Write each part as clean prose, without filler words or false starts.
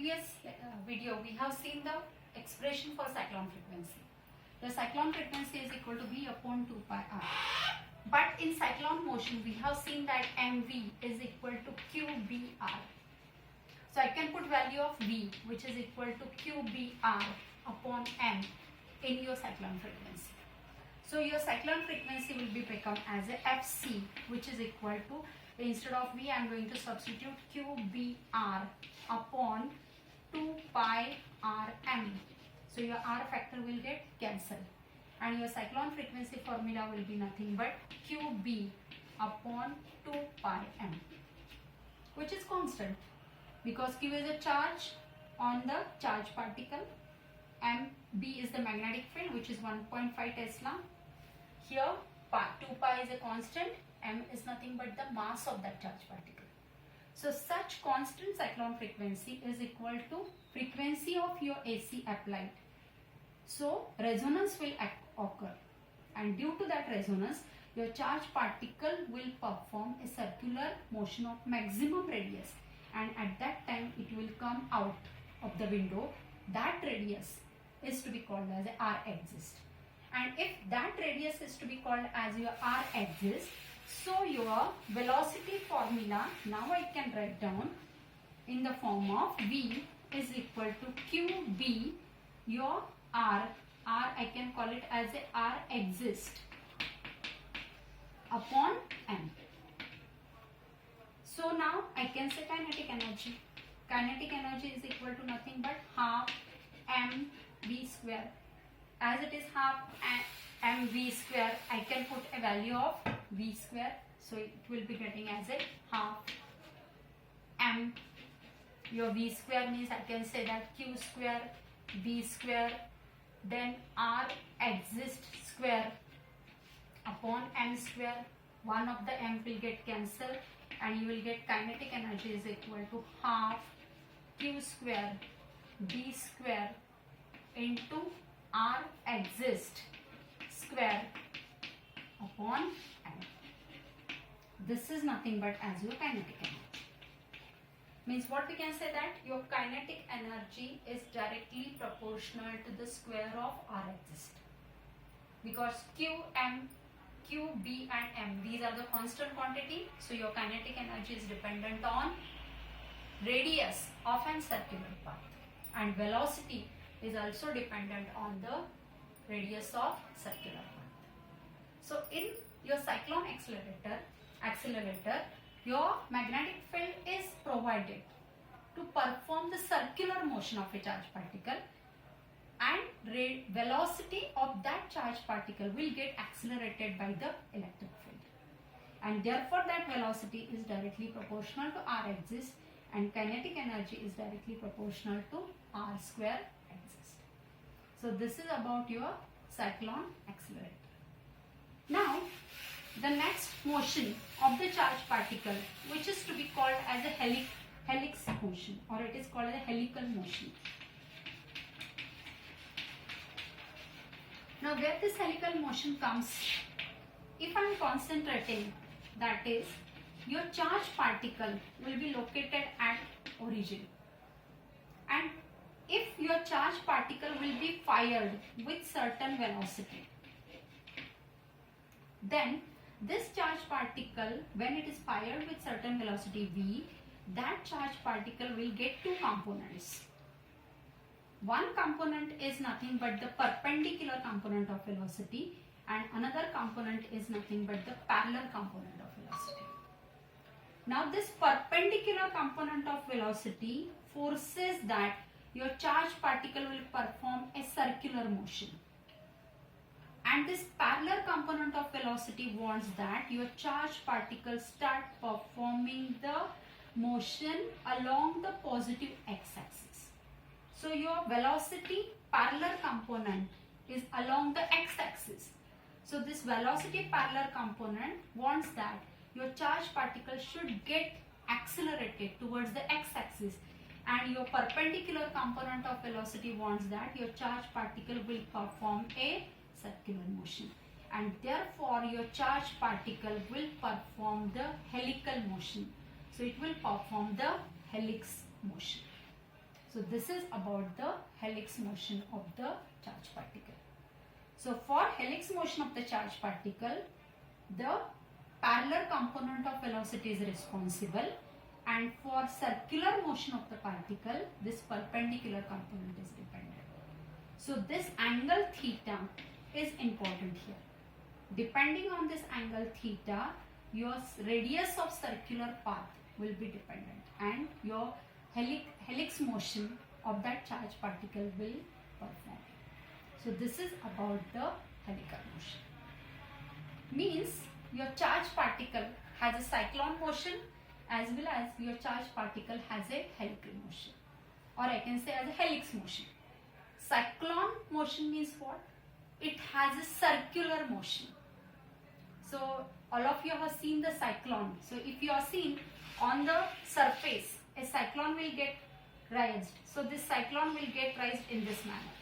previous video we have seen the expression for cyclone frequency. The cyclone frequency is equal to V upon 2 pi r. But in cyclone motion we have seen that mv is equal to qbr. So I can put value of V which is equal to qbr upon m in your cyclone frequency. So your cyclone frequency will be become as a fc, which is equal to, instead of V I am going to substitute qbr upon 2 pi rm. So your r factor will get cancelled and your cyclone frequency formula will be nothing but qb upon 2 pi m, which is constant because q is a charge on the charge particle, mb is the magnetic field which is 1.5 Tesla. Here 2 pi is a constant, m is nothing but the mass of that charge particle. So such constant cyclone frequency is equal to frequency of your AC applied. So resonance will occur, and due to that resonance your charge particle will perform a circular motion of maximum radius, and at that time it will come out of the window. That radius is to be called as a r axis, and if that radius is to be called as your r axis, so your velocity formula now I can write down in the form of V is equal to qb, your r I can call it as a r axis upon m. So now I can say kinetic energy. Kinetic energy is equal to nothing but half mv square. As it is half mv square, I can put a value of v square. So it will be getting as a half m. Your v square means I can say that q square, v square, then r axis square upon m square. One of the m will get cancelled and you will get kinetic energy is equal to half q square v square into r axis square upon m. This is nothing but as your kinetic energy. Means what we can say that your kinetic energy is directly proportional to the square of r axis, because q, b and m, these are the constant quantity. So your kinetic energy is dependent on radius of an circular path, and velocity is also dependent on the radius of circular path. So in your cyclone accelerator, your magnetic field is provided to perform the circular motion of a charge particle, and velocity of that charge particle will get accelerated by the electric field, and therefore that velocity is directly proportional to r axis, and kinetic energy is directly proportional to r square axis. So this is about your cyclone accelerator. Now the next motion of the charge particle, which is to be called as a helix motion, or it is called as a helical motion. Now where this helical motion comes, if I am concentrating, that is your charge particle will be located at origin, and if your charge particle will be fired with certain velocity, then this charge particle, when it is fired with certain velocity v, that charge particle will get two components. One component is nothing but the perpendicular component of velocity, and another component is nothing but the parallel component of velocity. Now this perpendicular component of velocity forces that your charge particle will perform a circular motion, and this parallel component of velocity wants that your charge particle start performing the motion along the positive x-axis. So your velocity parallel component is along the x-axis. So this velocity parallel component wants that your charge particle should get accelerated towards the x-axis, and your perpendicular component of velocity wants that your charge particle will perform a circular motion, and therefore your charge particle will perform the helical motion. So it will perform the helix motion. So this is about the helix motion of the charged particle. So for helix motion of the charged particle, the parallel component of velocity is responsible, and for circular motion of the particle, this perpendicular component is dependent. So this angle theta is important here. Depending on this angle theta, your radius of circular path will be dependent, and your helix motion of that charged particle will perform. So this is about the helical motion. Means your charged particle has a cyclone motion as well as your charged particle has a helical motion, or I can say as a helix motion. Cyclone motion means what? It has a circular motion. So all of you have seen the cyclone. So if you are seen on the surface, a cyclone will get raised. So this cyclone will get raised in this manner.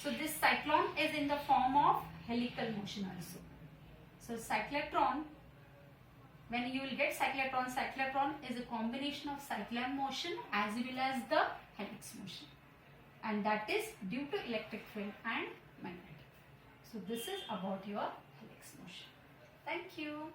So this cyclone is in the form of helical motion also. So cyclotron, when you will get cyclotron, cyclotron is a combination of cyclone motion as well as the helix motion, and that is due to electric field and magnetic. So this is about your helix motion. Thank you.